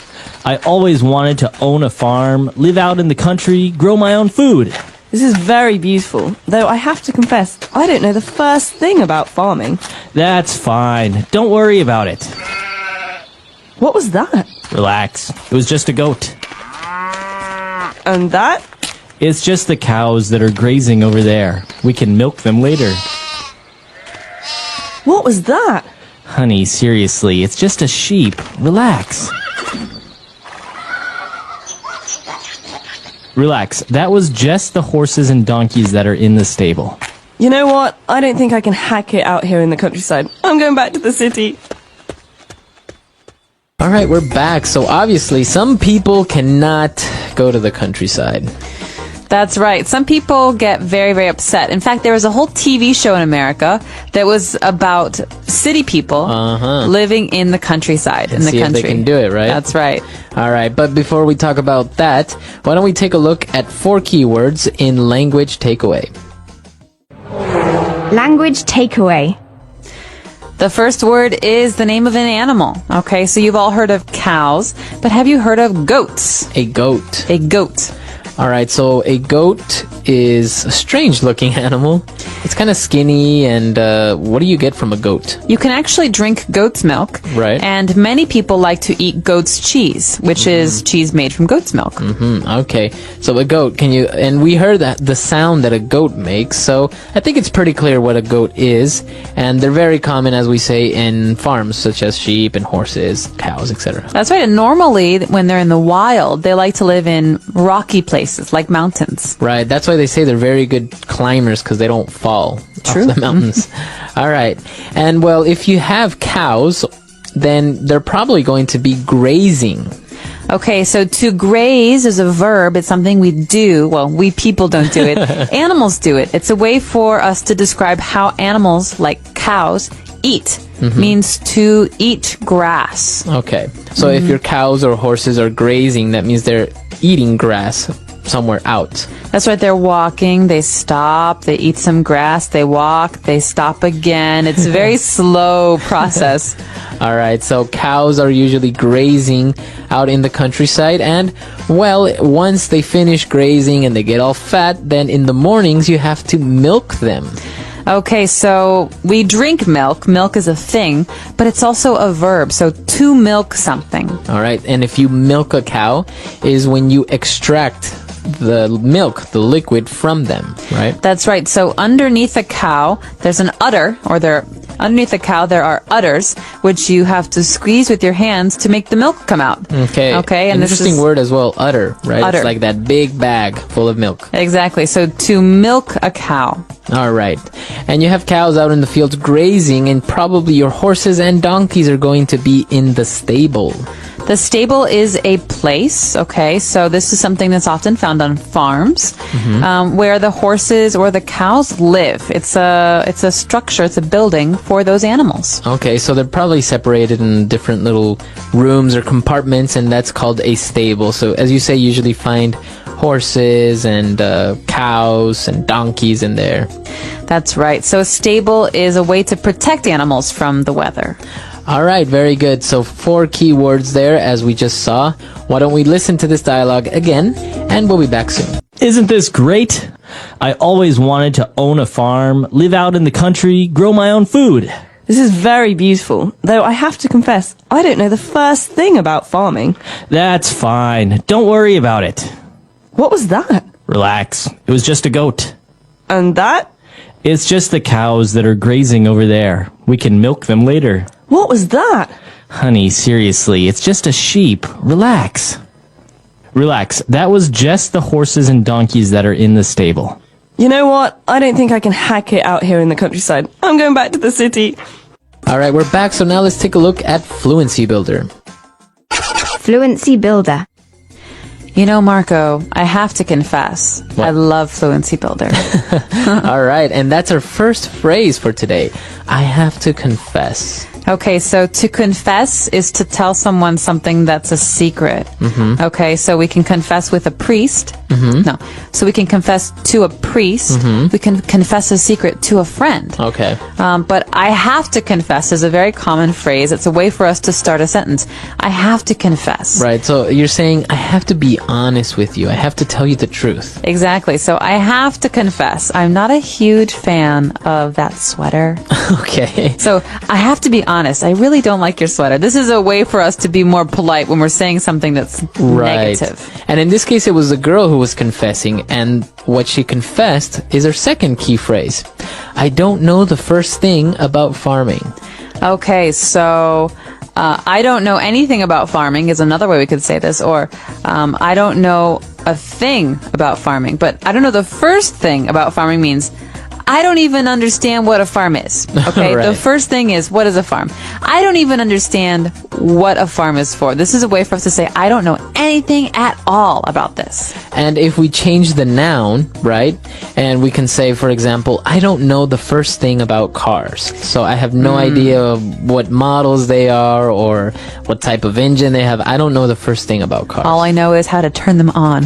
I always wanted to own a farm, live out in the country, grow my own food. This is very beautiful, though I have to confess, I don't know the first thing about farming. That's fine. Don't worry about it. What was that? Relax. It was just a goat. And that? It's just the cows that are grazing over there. We can milk them later. What was that? Honey, seriously, it's just a sheep. Relax. Relax. That was just the horses and donkeys that are in the stable. You know what? I don't think I can hack it out here in the countryside. I'm going back to the city. All right, we're back. So obviously, some people cannot go to the countryside. That's right. Some people get very, very upset. In fact, there was a whole TV show in America that was about city people living in the countryside, in the See country. if they can do it, right? That's right. All right, but before we talk about that, why don't we take a look at 4 keywords in language takeaway. Language takeaway. The first word is the name of an animal. Okay, so you've all heard of cows, but have you heard of goats? A goat. A goat. All right, so a goat is a strange-looking animal. It's kind of skinny, and what do you get from a goat? You can actually drink goat's milk. Right. And many people like to eat goat's cheese, which is cheese made from goat's milk. Okay, so a goat, and we heard that the sound that a goat makes, so I think it's pretty clear what a goat is, and they're very common, as we say, in farms, such as sheep and horses, cows, etc. That's right, and normally, when they're in the wild, they like to live in rocky places, like mountains. Right, that's why they say they're very good climbers, because they don't fall off the mountains. All right, and well, if you have cows, then they're probably going to be grazing. Okay, so to graze is a verb. It's something we do. Well, we people don't do it. Animals do it. It's a way for us to describe how animals, like cows, eat. Means to eat grass. Okay, so if your cows or horses are grazing, that means they're eating grass somewhere out. That's right, they're walking, they stop, they eat some grass, they walk, they stop again. It's a very slow process. All right, so cows are usually grazing out in the countryside, and well, once they finish grazing and they get all fat, then in the mornings you have to milk them. Okay, so we drink milk. Milk is a thing, but it's also a verb. So to milk something. All right, and if you milk a cow is when you extract the milk, the liquid from them, right? That's right. So underneath a cow, there's an udder, underneath a cow there are udders, which you have to squeeze with your hands to make the milk come out. Okay. Okay, An and interesting word as well, udder, right? Udder. It's like that big bag full of milk. Exactly. So to milk a cow. All right. And you have cows out in the fields grazing, and probably your horses and donkeys are going to be in the stable. The stable is a place, okay? So this is something that's often found on farms, where the horses or the cows live. It's a structure, it's a building for those animals. Okay, so they're probably separated in different little rooms or compartments, and that's called a stable. So as you say, you usually find horses and cows and donkeys in there. That's right. So a stable is a way to protect animals from the weather. All right, very good. So 4 keywords there, as we just saw. Why don't we listen to this dialogue again, and we'll be back soon. Isn't this great? I always wanted to own a farm, live out in the country, grow my own food. This is very beautiful, though I have to confess, I don't know the first thing about farming. That's fine. Don't worry about it. What was that? Relax. It was just a goat. And that? It's just the cows that are grazing over there. We can milk them later. What was that? Honey, seriously, it's just a sheep. Relax. Relax. That was just the horses and donkeys that are in the stable. You know what? I don't think I can hack it out here in the countryside. I'm going back to the city. All right, we're back. So now let's take a look at Fluency Builder. Fluency builder. You know, Marco, I have to confess, I love Fluency Builder. All right, and that's our first phrase for today. I have to confess. Okay, so to confess is to tell someone something that's a secret. Okay, so we can confess with a priest. No, so we can confess to a priest. We can confess a secret to a friend. Okay. But I have to confess is a very common phrase. It's a way for us to start a sentence. I have to confess. Right. So you're saying, I have to be honest with you. I have to tell you the truth. Exactly. So I have to confess. I'm not a huge fan of that sweater. Okay. So I have to be honest. I really don't like your sweater. This is a way for us to be more polite when we're saying something that's negative. And in this case, it was a girl who was confessing, and what she confessed is her second key phrase. I don't know the first thing about farming. Okay, so I don't know anything about farming is another way we could say this, or I don't know a thing about farming, but I don't know the first thing about farming means I don't even understand what a farm is. Okay, Right. The first thing is, what is a farm? I don't even understand what a farm is for. This is a way for us to say, I don't know anything at all about this. And if we change the noun, right, and we can say, for example, I don't know the first thing about cars. So I have no idea of what models they are or what type of engine they have. I don't know the first thing about cars. All I know is how to turn them on.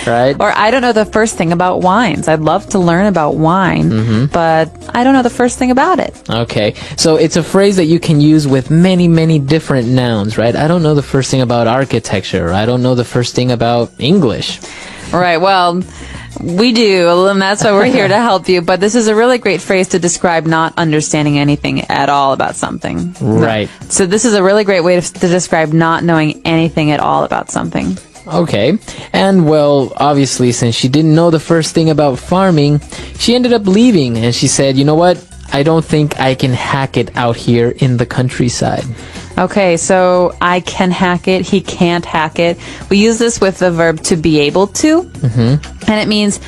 Right? Or I don't know the first thing about wines. I'd love to learn about wine, but I don't know the first thing about it. Okay. So it's a phrase that you can use with many, many different nouns, right? I don't know the first thing about architecture. I don't know the first thing about English. Right. Well, we do, and that's why we're here to help you. But this is a really great phrase to describe not understanding anything at all about something. Right. So this is a really great way to describe not knowing anything at all about something. Okay. And well, obviously, since she didn't know the first thing about farming, she ended up leaving, and she said, you know what? I don't think I can hack it out here in the countryside. Okay, so I can hack it, he can't hack it. We use this with the verb to be able to. And it means,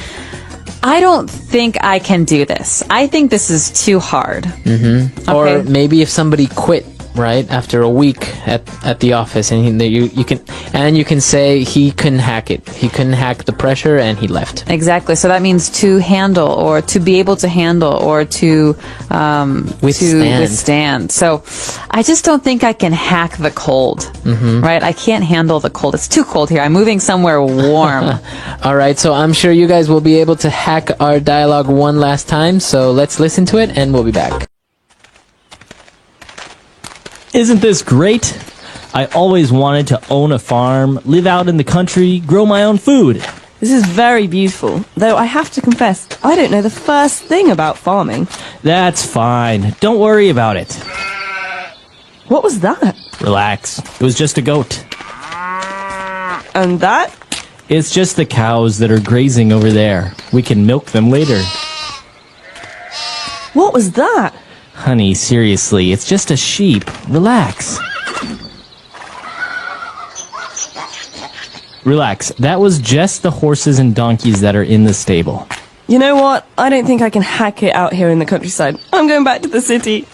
I don't think I can do this. I think this is too hard. Okay. Or maybe if somebody quit, right, after a week at the office, and you can say he couldn't hack it. He couldn't hack the pressure, and he left. Exactly. So that means to handle, or to be able to handle, or to withstand. So I just don't think I can hack the cold. Right? I can't handle the cold. It's too cold here. I'm moving somewhere warm. All right, so I'm sure you guys will be able to hack our dialogue one last time. So let's listen to it, and we'll be back. Isn't this great? I always wanted to own a farm, live out in the country, grow my own food. This is very beautiful, though I have to confess, I don't know the first thing about farming. That's fine. Don't worry about it. What was that? Relax. It was just a goat. And that? It's just the cows that are grazing over there. We can milk them later. What was that? Honey, seriously, it's just a sheep. Relax. Relax. That was just the horses and donkeys that are in the stable. You know what? I don't think I can hack it out here in the countryside. I'm going back to the city.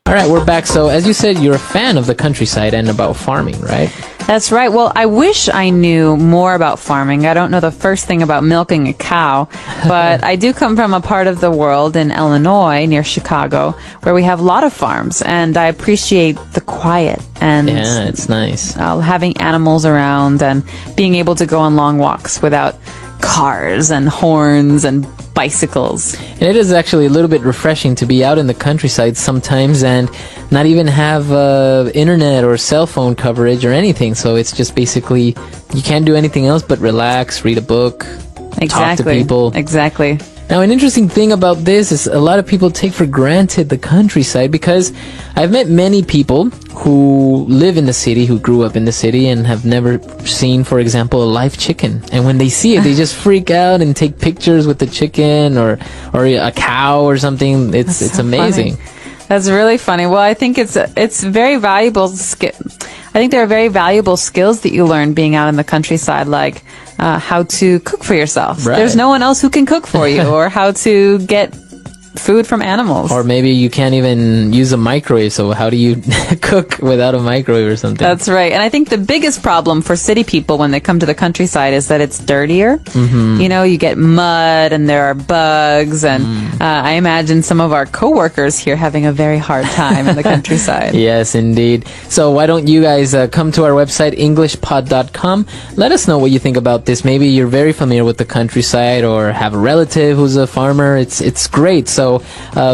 All right, we're back. So as you said, you're a fan of the countryside and about farming, right? That's right. Well, I wish I knew more about farming. I don't know the first thing about milking a cow, but I do come from a part of the world in Illinois near Chicago where we have a lot of farms, and I appreciate the quiet and Yeah, it's nice. having animals around and being able to go on long walks without cars and horns and bicycles. And it is actually a little bit refreshing to be out in the countryside sometimes and not even have internet or cell phone coverage or anything. So it's just basically, you can't do anything else but relax, read a book, talk to people. Exactly. Now, an interesting thing about this is a lot of people take for granted the countryside, because I've met many people who live in the city, who grew up in the city, and have never seen, for example, a live chicken. And when they see it, they just freak out and take pictures with the chicken or a cow or something. It's amazing. Funny. That's really funny. Well, I think it's very valuable I think there are very valuable skills that you learn being out in the countryside, like how to cook for yourself. Right. There's no one else who can cook for you, or how to get food from animals. Or maybe you can't even use a microwave, so how do you cook without a microwave or something? That's right. And I think the biggest problem for city people when they come to the countryside is that it's dirtier. You know, you get mud and there are bugs. And I imagine some of our coworkers here having a very hard time in the countryside. Yes, indeed. So why don't you guys come to our website, englishpod.com. Let us know what you think about this. Maybe you're very familiar with the countryside or have a relative who's a farmer. It's great. So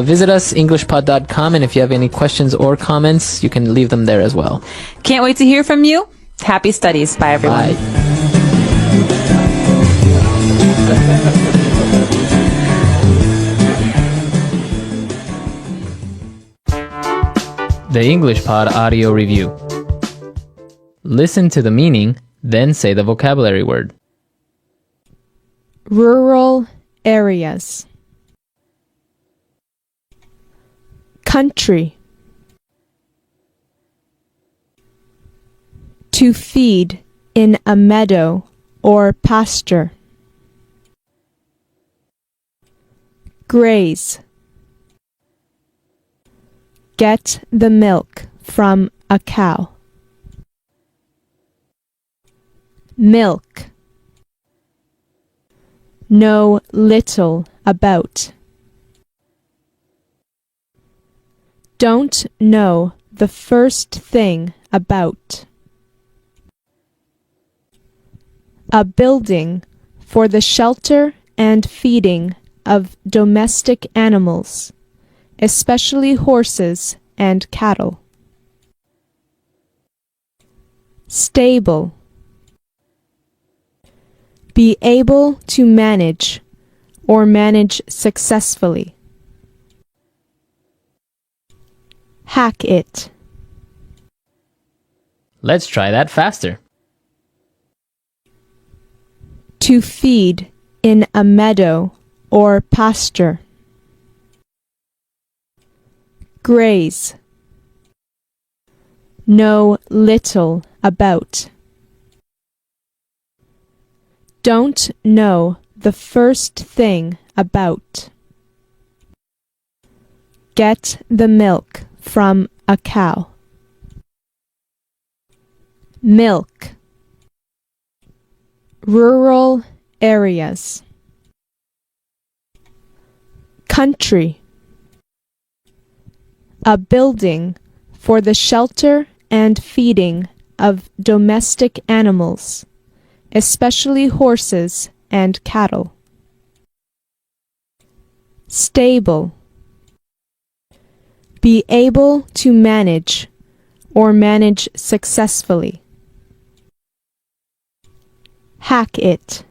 visit us, englishpod.com, and if you have any questions or comments, you can leave them there as well. Can't wait to hear from you. Happy studies. Bye, everyone. The English Pod Audio Review. Listen to the meaning, then say the vocabulary word. Rural areas. Country. To feed in a meadow or pasture. Graze. Get the milk from a cow. Milk. Know little about. Don't know the first thing about. A building for the shelter and feeding of domestic animals, especially horses and cattle. Stable. Be able to manage or manage successfully. Hack it. Let's try that faster. To feed in a meadow or pasture. Graze. Know little about. Don't know the first thing about. Get the milk from a cow. Milk. Rural areas. Country. A building for the shelter and feeding of domestic animals, especially horses and cattle. Stable. Be able to manage or manage successfully. Hack it.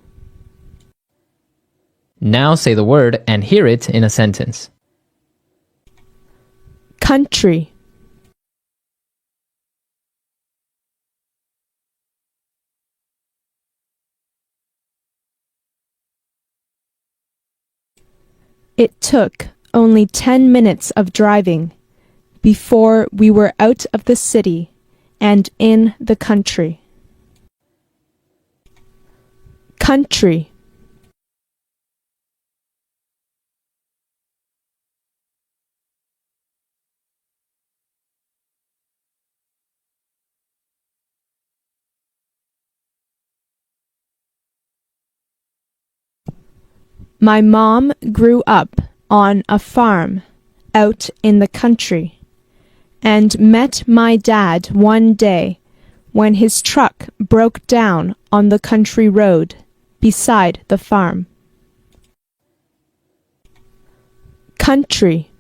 Now say the word and hear it in a sentence. Country. It took only 10 minutes of driving before we were out of the city and in the country. Country. My mom grew up on a farm out in the country and met my dad one day when his truck broke down on the country road beside the farm. Country.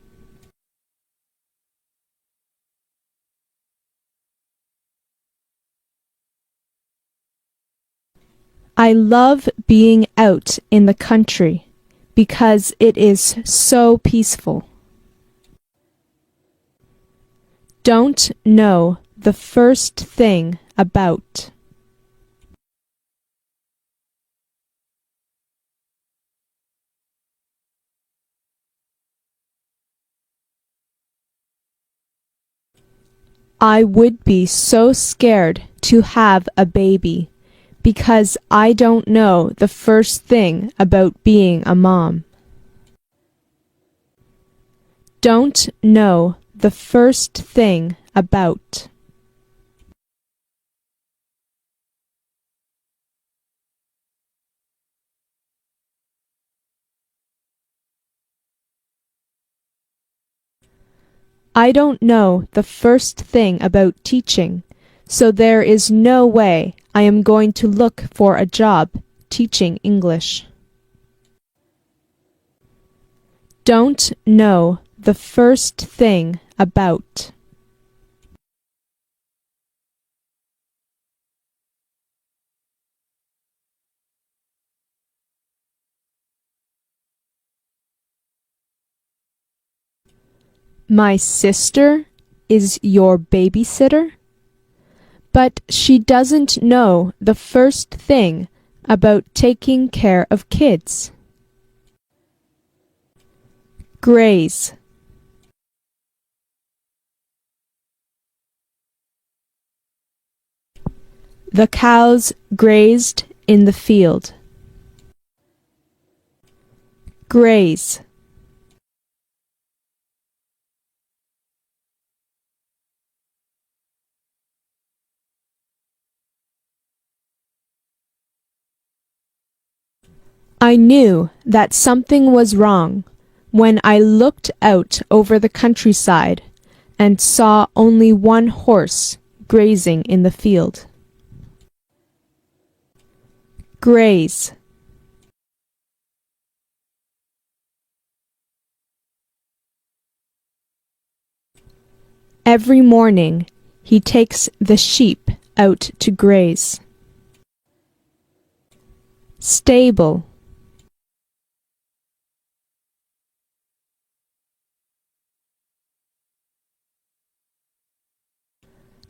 I love being out in the country because it is so peaceful. Don't know the first thing about. I would be so scared to have a baby because I don't know the first thing about being a mom. Don't know the first thing about. I don't know the first thing about teaching, so there is no way I am going to look for a job teaching English. Don't know the first thing about. My sister is your babysitter? But she doesn't know the first thing about taking care of kids. Graze. The cows grazed in the field. Graze. I knew that something was wrong when I looked out over the countryside and saw only one horse grazing in the field. Graze. Every morning he takes the sheep out to graze. Stable.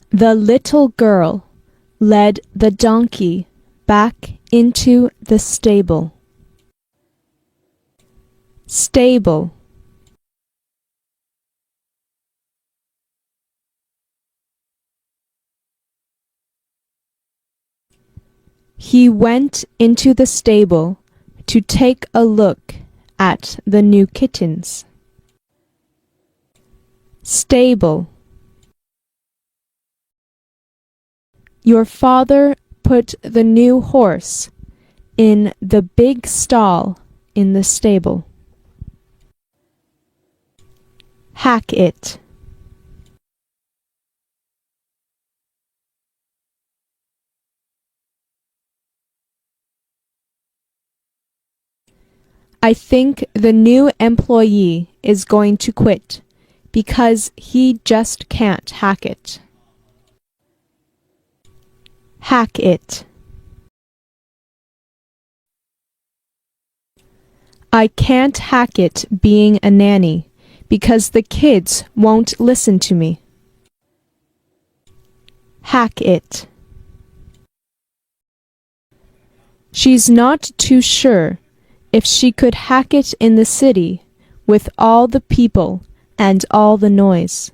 The little girl led the donkey back into the stable. Stable. He went into the stable to take a look at the new kittens. Stable. Your father put the new horse in the big stall in the stable. Hack it. I think the new employee is going to quit because he just can't hack it. Hack it. I can't hack it being a nanny because the kids won't listen to me. Hack it. She's not too sure if she could hack it in the city with all the people and all the noise.